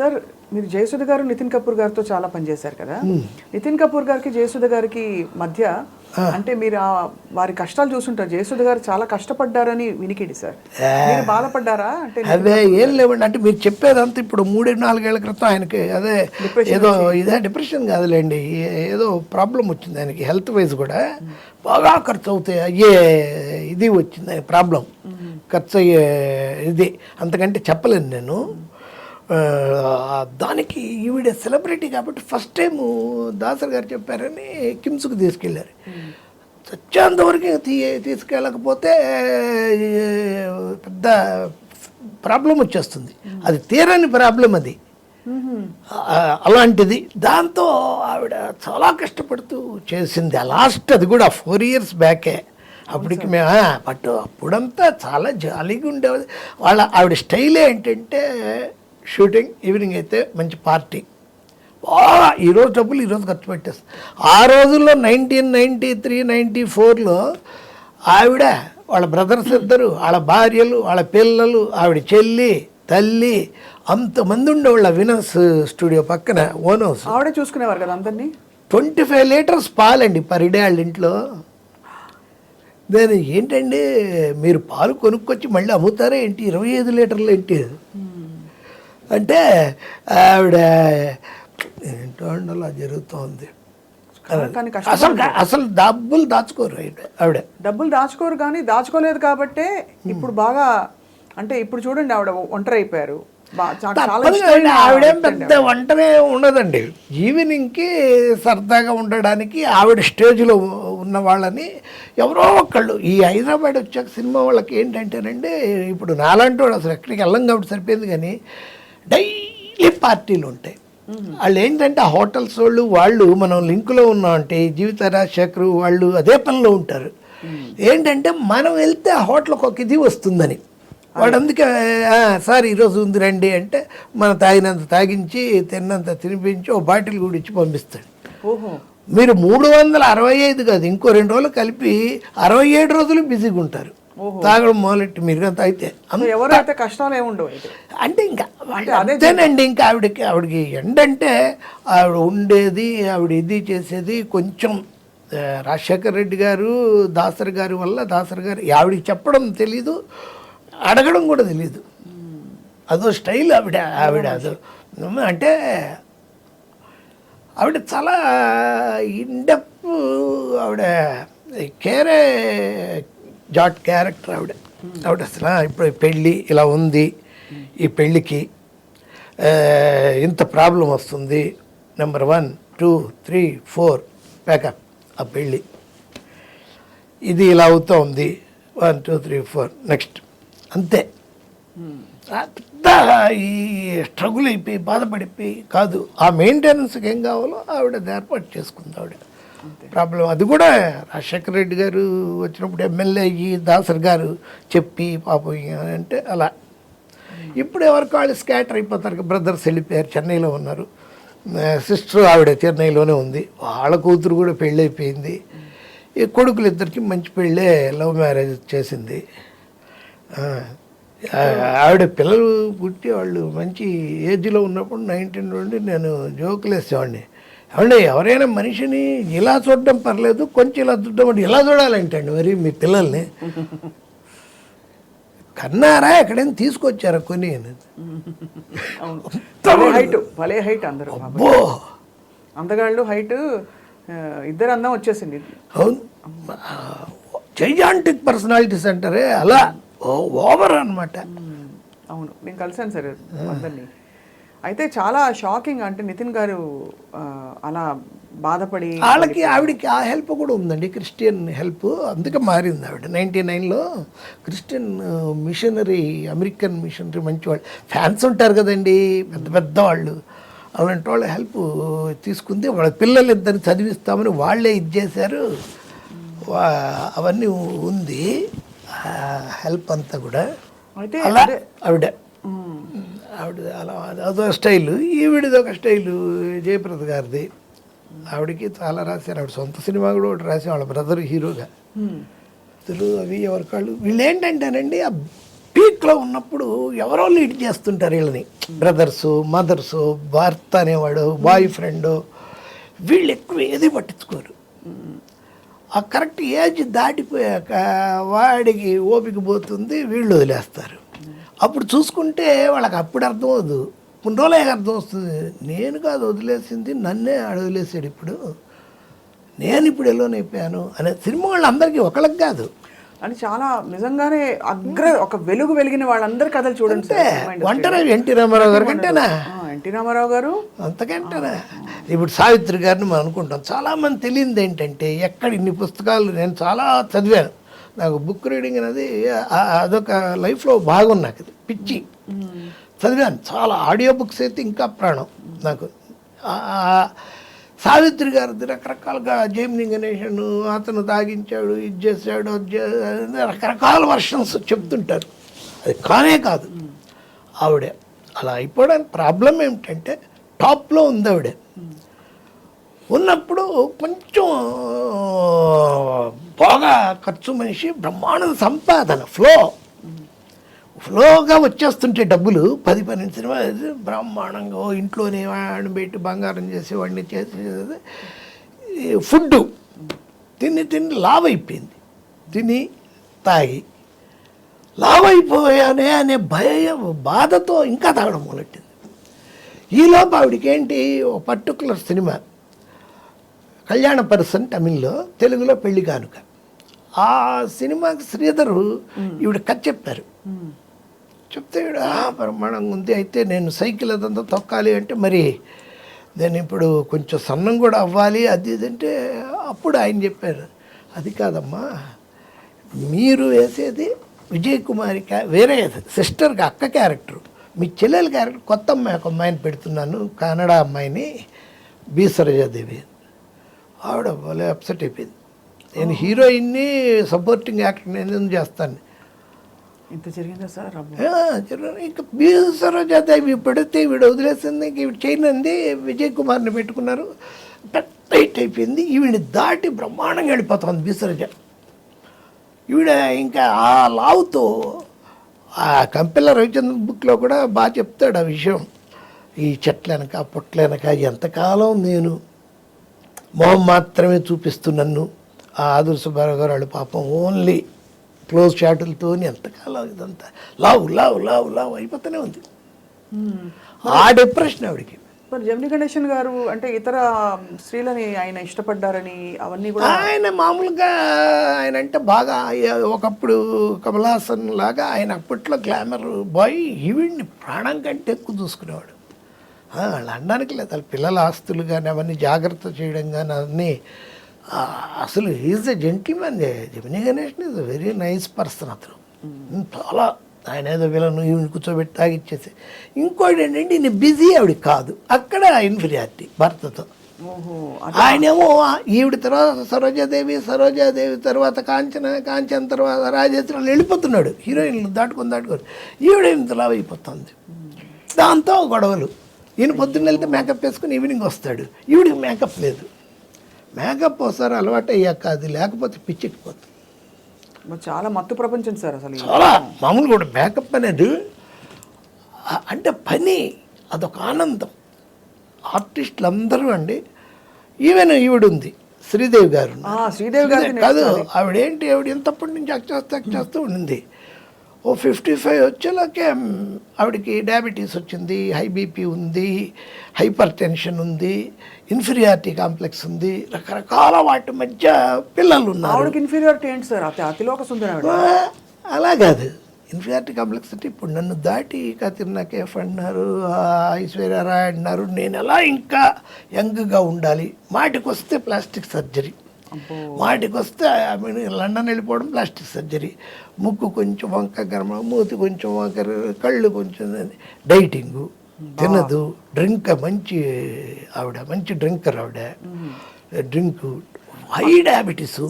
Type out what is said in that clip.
Sir మీరు జయసుధ గారు నితిన్ కపూర్ గారితో చాలా పనిచేశారు కదా. నితిన్ కపూర్ గారికి జయసుధ గారికి మధ్య అంటే మీరు వారి కష్టాలు చూస్తుంటారు. జయసుధ గారు చాలా కష్టపడ్డారని వినికిడి సార్, మీరు బాధపడ్డారా? అంటే అదే ఏం లేవండి, అంటే మీరు చెప్పేదంతా ఇప్పుడు 3-4 ఏళ్ల క్రితం ఆయనకి అదే ఏదో ఇదే డిప్రెషన్ కాదులేండి, ఏదో ప్రాబ్లం వచ్చింది ఆయనకి, హెల్త్ వైజ్ కూడా బాగా ఖర్చు అవుతాయి అయ్యే ఇది వచ్చింది ఆయన ప్రాబ్లం, ఖర్చు అయ్యే ఇది, అంతకంటే చెప్పలేను నేను. దానికి ఈవిడ సెలబ్రిటీ కాబట్టి ఫస్ట్ టైము దాసర్ గారు చెప్పారని కిమ్స్కి తీసుకెళ్ళారు. చచ్చేంతవరకు తీసుకెళ్ళకపోతే పెద్ద ప్రాబ్లం వచ్చేస్తుంది, అది తీరని ప్రాబ్లం అది, అలాంటిది. దాంతో ఆవిడ చాలా కష్టపడుతూ చేసింది లాస్ట్, అది కూడా 4 years బ్యాకే. అప్పటికి మేము బట్ అప్పుడంతా చాలా జాలీగా ఉండేది. ఆవిడ స్టైల్ ఏంటంటే షూటింగ్, ఈవినింగ్ అయితే మంచి పార్టీ, బాగా ఈరోజు డబ్బులు ఈరోజు ఖర్చు పెట్టేస్తుంది. ఆ రోజుల్లో 1993-94లో ఆవిడ, వాళ్ళ బ్రదర్స్ ఇద్దరు, వాళ్ళ భార్యలు, వాళ్ళ పిల్లలు, ఆవిడ చెల్లి, తల్లి, అంతమంది ఉండేవాళ్ళ వినస్ స్టూడియో పక్కన ఓన్ హౌస్. ఆవిడే చూసుకునేవారు కదా అందరినీ. 25 లీటర్స్ పాలండి పర్ డే వాళ్ళ ఇంట్లో. దాని ఏంటండి మీరు పాలు కొనుక్కొచ్చి మళ్ళీ అమ్ముతారా ఏంటి, 25 లీటర్లు ఏంటి అంటే ఆవిడ ఏంటో అండి అలా జరుగుతోంది. అసలు డబ్బులు దాచుకోరు ఆవిడ, డబ్బులు దాచుకోరు, కానీ దాచుకోలేదు కాబట్టే ఇప్పుడు బాగా, అంటే ఇప్పుడు చూడండి ఆవిడ ఒంటరి అయిపోయారు. ఆవిడేం పెద్ద వంటనే ఉండదండి, ఈవినింగ్కి సరదాగా ఉండడానికి ఆవిడ స్టేజ్లో ఉన్న వాళ్ళని ఎవరో ఒకళ్ళు, ఈ హైదరాబాద్ వచ్చాక సినిమా వాళ్ళకి ఏంటంటేనండి, ఇప్పుడు నాలాంటి వాడు అసలు ఎక్కడికి వెళ్ళం కాబట్టి సరిపోయింది, కానీ డైలీ పార్టీలు ఉంటాయి. వాళ్ళు ఏంటంటే ఆ హోటల్స్ వాళ్ళు మనం లింకులో ఉన్నామంటే జీవిత రాజశేఖరు వాళ్ళు అదే పనిలో ఉంటారు. ఏంటంటే మనం వెళ్తే ఆ హోటల్కి ఒక ఇది వస్తుందని వాడు, అందుకే సార్ ఈరోజు ఉంది రండి అంటే మనం తాగినంత తాగించి తిన్నంత తినిపించి ఒక బాటిల్ కూడా ఇచ్చి పంపిస్తాడు. మీరు 365 కాదు, ఇంకో 2 రోజులు కలిపి 67 రోజులు బిజీగా ఉంటారు తాగడం మొదలెట్టి. మీరు తాగితే ఎవరైతే కష్టాలు ఏముండవు అంటే ఇంకా అదేనండి. ఇంకా ఆవిడకి ఎండంటే ఆవిడ ఉండేది, ఆవిడ ఇది చేసేది కొంచెం రాజశేఖర్ రెడ్డి గారు దాసర్ గారి వల్ల, దాసర్ గారు ఆవిడకి చెప్పడం తెలీదు, అడగడం కూడా తెలీదు, అదో స్టైల్ ఆవిడ అదో. అంటే ఆవిడ చాలా ఇండెప్, ఆవిడ కేరే జాట్ క్యారెక్టర్ ఆవిడ. అసలు ఇప్పుడు పెళ్ళి ఇలా ఉంది, ఈ పెళ్ళికి ఇంత ప్రాబ్లం వస్తుంది, నెంబర్ 1, 2, 3, 4 ప్యాకప్, ఆ పెళ్ళి ఇది ఇలా అవుతూ ఉంది, 1, 2, 3, 4 నెక్స్ట్, అంతే. పెద్ద ఈ స్ట్రగుల్ అయిపోయి బాధపడిపోయి కాదు, ఆ మెయింటెనెన్స్కి ఏం కావాలో ఆవిడ ఏర్పాటు చేసుకుంది ఆవిడ. ప్రాబ్లం అది కూడా రాజశేఖర రెడ్డి గారు వచ్చినప్పుడు ఎమ్మెల్యే అయ్యి దాసర్ గారు చెప్పి పాపం అంటే అలా. ఇప్పుడు ఎవరికి వాళ్ళు స్కాటర్ అయిపోతారు, బ్రదర్స్ వెళ్ళిపోయారు, చెన్నైలో ఉన్నారు, సిస్టర్ ఆవిడ చెన్నైలోనే ఉంది, వాళ్ళ కూతురు కూడా పెళ్ళి అయిపోయింది, ఈ కొడుకులు ఇద్దరికి మంచి పెళ్ళే లవ్ మ్యారేజ్ చేసింది. ఆవిడ పిల్లలు పుట్టి వాళ్ళు మంచి ఏజ్లో ఉన్నప్పుడు 19 నుండి నేను జోకులు వేసేవాడిని, ఏమండి ఎవరైనా మనిషిని ఇలా చూడడం పర్లేదు, కొంచెం ఇలా చూడడం అంటే ఇలా చూడాలంటండి మరి మీ పిల్లల్ని కన్నారా ఎక్కడైనా తీసుకొచ్చారా కొని, భలే హైట్ అందరూ, అందగాళ్ళు హైట్, ఇద్దరు అందం వచ్చేసింది. అవును, జైజాంటిక్ పర్సనాలిటీస్ అంటారే అలా ఓవర్ అనమాట. అవును, నేను కలిసాను సార్ అందరినీ. అయితే చాలా షాకింగ్, అంటే నితిన్ గారు అలా బాధపడి ఆవిడకి ఆ హెల్ప్ కూడా ఉందండి, క్రిస్టియన్ హెల్ప్, అందుకే మారింది ఆవిడ. 99లో క్రిస్టియన్ మిషనరీ, అమెరికన్ మిషనరీ, మంచి వాళ్ళు ఫ్యాన్స్ ఉంటారు కదండి పెద్ద పెద్ద వాళ్ళు, అలాంటి వాళ్ళ హెల్ప్ తీసుకుంది. వాళ్ళ పిల్లలు ఇద్దరిని చదివిస్తామని వాళ్ళే ఇది చేశారు, అవన్నీ ఉంది హెల్ప్ అంతా కూడా. అయితే అలా ఆవిడ అలా అదో స్టైలు, ఈవిడిది ఒక స్టైలు, జయప్రద గారిది. ఆవిడకి చాలా రాశారు, ఆవిడ సొంత సినిమా కూడా ఒకటి రాసి వాళ్ళ బ్రదర్ హీరోగా. అసలు అవి ఎవరికాళ్ళు వీళ్ళు ఏంటంటేనండి పీక్లో ఉన్నప్పుడు ఎవరో లీడ్ చేస్తుంటారు వీళ్ళని, బ్రదర్సు, మదర్సు, భర్త అనేవాడు, బాయ్ ఫ్రెండ్, వీళ్ళు ఎక్కువ ఏది పట్టించుకోరు. ఆ కరెక్ట్ ఏజ్ దాటిపోయాక వాడికి ఓపిక పోతుంది, వీళ్ళు వదిలేస్తారు. అప్పుడు చూసుకుంటే వాళ్ళకి అప్పుడు అర్థం అవ్వదు, కొన్ని రోజులే అర్థం వస్తుంది, నేను కాదు వదిలేసింది, నన్నే ఆడు వదిలేసాడు, ఇప్పుడు నేను ఇప్పుడు ఎల్లోనైపోయాను అనే సినిమా వాళ్ళు అందరికీ ఒకళ్ళకి కాదు. అని చాలా నిజంగానే ఒక వెలుగు వెలిగిన వాళ్ళందరి కథలు చూడండి సార్. ఒంటరి ఎన్టీ రామారావు గారు కంటేనా, ఎన్టీ రామారావు గారు అంతకంటేనా. ఇప్పుడు సావిత్రి గారిని మనం అనుకుంటాం, చాలామంది తెలియదు ఏంటంటే ఎక్కడ ఇన్ని పుస్తకాలు నేను చాలా చదివాను, నాకు బుక్ రీడింగ్ అనేది అదొక లైఫ్లో భాగం, నాకు అది పిచ్చి, చదివాను చాలా. ఆడియో బుక్స్ అయితే ఇంకా ప్రాణం నాకు. సావిత్రి గారిది రకరకాలుగా జైమిని గణేషన్ అతను తాగించాడు, ఇది చేశాడు, రకరకాల వర్షన్స్ చెప్తుంటారు. అది కానే కాదు, ఆవిడే అలా అయిపోవడానికి ప్రాబ్లం ఏమిటంటే టాప్లో ఉంది ఆవిడే. ఉన్నప్పుడు కొంచెం బాగా ఖర్చు మనిషి, బ్రహ్మాండ సంపాదన, ఫ్లోగా వచ్చేస్తుంటే డబ్బులు 10-12 సినిమాలు బ్రహ్మాండంగా ఇంట్లోనే వాడిని పెట్టి బంగారం చేసి వాడిని చేసేది. ఫుడ్ తిని లావ్ అయిపోయింది, తిని తాగి లావ్ అయిపోయానే అనే బాధతో ఇంకా తాగడం మొదలెట్టింది. ఈలోపు ఆవిడికి ఏంటి, ఒక పర్టికులర్ సినిమా కళ్యాణ పర్సన్ తమిళ్లో, తెలుగులో పెళ్లి కానుక, ఆ సినిమాకి శ్రీధరు ఈవిడ కథ చెప్పారు. చెప్తే ఈవిడ బ్రహ్మాండంగా ఉంది, అయితే నేను సైకిల్ అదంతా తొక్కాలి అంటే మరి నేను ఇప్పుడు కొంచెం సన్నం కూడా అవ్వాలి అది ఇదంటే, అప్పుడు ఆయన చెప్పారు, అది కాదమ్మా మీరు వేసేది విజయ్ కుమారి వేరే సిస్టర్కి అక్క క్యారెక్టర్, మీ చెల్లెల క్యారెక్టర్ కొత్త అమ్మాయి, ఒక అమ్మాయిని పెడుతున్నాను, కన్నడ అమ్మాయిని, బి సరోజాదేవి. ఆవిడ భలే అప్సెట్ అయిపోయింది, నేను హీరోయిన్ని సపోర్టింగ్ యాక్టర్ నేను ఎందుకు చేస్తాను. ఇంత జరిగిందా సార్? ఇంకా బి సరోజాదేవి పెడితే ఈవిడ వదిలేసింది, ఈవిడ చేయనంది, విజయ్ కుమార్ని పెట్టుకున్నారు, పెద్ద హిట్ అయిపోయింది. ఈవిడ దాటి బ్రహ్మాండంగా వెళ్ళిపోతుంది బి సరోజ. ఈవిడ ఇంకా ఆ లావుతో, ఆ కంపెల్ల రవిచంద్ర బుక్లో కూడా బాగా చెప్తాడు ఆ విషయం, ఈ చెట్లనక పొట్లనక ఎంతకాలం నేను మొహం మాత్రమే చూపిస్తున్నాను, ఆ ఆదుర్ సుబ్బారావు గారు వాళ్ళు పాపం ఓన్లీ క్లోజ్ షాటులతో ఎంతకాలం ఇదంతా లావు లావు లావు లావు అయిపోతూనే ఉంది. ఆ డిప్రెషన్ ఆవిడకి. మరి జమిని గణేషన్ గారు అంటే ఇతర స్త్రీలని ఆయన ఇష్టపడ్డారని అవన్నీ కూడా, ఆయన మామూలుగా ఆయన అంటే బాగా ఒకప్పుడు కమల్ హాసన్ లాగా ఆయన అప్పట్లో గ్లామర్ బాయ్, ఈవిడ్ని ప్రాణం కంటే ఎక్కువ చూసుకునేవాడు. వాళ్ళు అనడానికి లేదు, వాళ్ళ పిల్లల ఆస్తులు కానీ అవన్నీ జాగ్రత్త చేయడం కానీ అన్నీ. అసలు is a gentlemen. Jamini Ganesan is a very nice person. అతను చాలా, ఆయన ఏదో వీళ్ళను ఈవిని కూర్చోబెట్టి తాగిచ్చేసి. ఇంకోటి ఏంటంటే ఈయన బిజీ ఆవిడ కాదు, అక్కడ ఇన్ఫీరియారిటీ భర్తతో. ఆయనేమో ఈవిడ తర్వాత సరోజాదేవి తర్వాత కాంచన తర్వాత రాజేశ్వరం వెళ్ళిపోతున్నాడు, హీరోయిన్లు దాటుకొని ఈవిడ ఇంతలా అయిపోతుంది. దాంతో గొడవలు. ఈయన పొద్దున్న వెళ్తే మేకప్ వేసుకుని ఈవినింగ్ వస్తాడు, ఈవిడికి మేకప్ లేదు. మేకప్ ఒకసారి అలవాటు అయ్యాక అది లేకపోతే పిచ్చెక్కిపోతుంది. చాలా మత్తు ప్రపంచం సార్ అసలు. చాలా మామూలు కూడా మేకప్ అనేది అంటే పని, అదొక ఆనందం. ఆర్టిస్టులు అందరూ అండి, ఈవెన్ ఈవిడ ఉంది శ్రీదేవి గారు, కాదు ఆవిడేంటి, ఆవిడ ఎంతప్పటి నుంచి యాక్ట్ చేస్తూ ఉండింది. ఓ 55 వచ్చేలాకే ఆవిడకి డయాబెటీస్ వచ్చింది, హై బీపీ ఉంది, హైపర్ టెన్షన్ ఉంది, ఇన్ఫీరియారిటీ కాంప్లెక్స్ ఉంది, రకరకాల వాటి మధ్య పిల్లలు ఉన్నారు. ఆవిడకి ఇన్ఫీరియారిటీ ఏంటి సార్? అతిలోక సుందరి. అలా కాదు, ఇన్ఫీరియారిటీ కాంప్లెక్స్ అంటే ఇప్పుడు నన్ను దాటి కత్రినా కైఫ్ అన్నారు, ఐశ్వర్య రాయ్ అన్నారు, నేను ఎలా ఇంకా యంగ్గా ఉండాలి. మాటికి వస్తే ప్లాస్టిక్ సర్జరీ, మాటికి వస్తే లండన్ వెళ్ళిపోవడం ప్లాస్టిక్ సర్జరీ, ముక్కు కొంచెం వంక గర్మ, మూతి కొంచెం వంక, కళ్ళు కొంచెం, డైటింగు, తినదు, డ్రింక్ మంచి డ్రింకర్ ఆవిడ, డ్రింకు, హై డయాబెటీసు.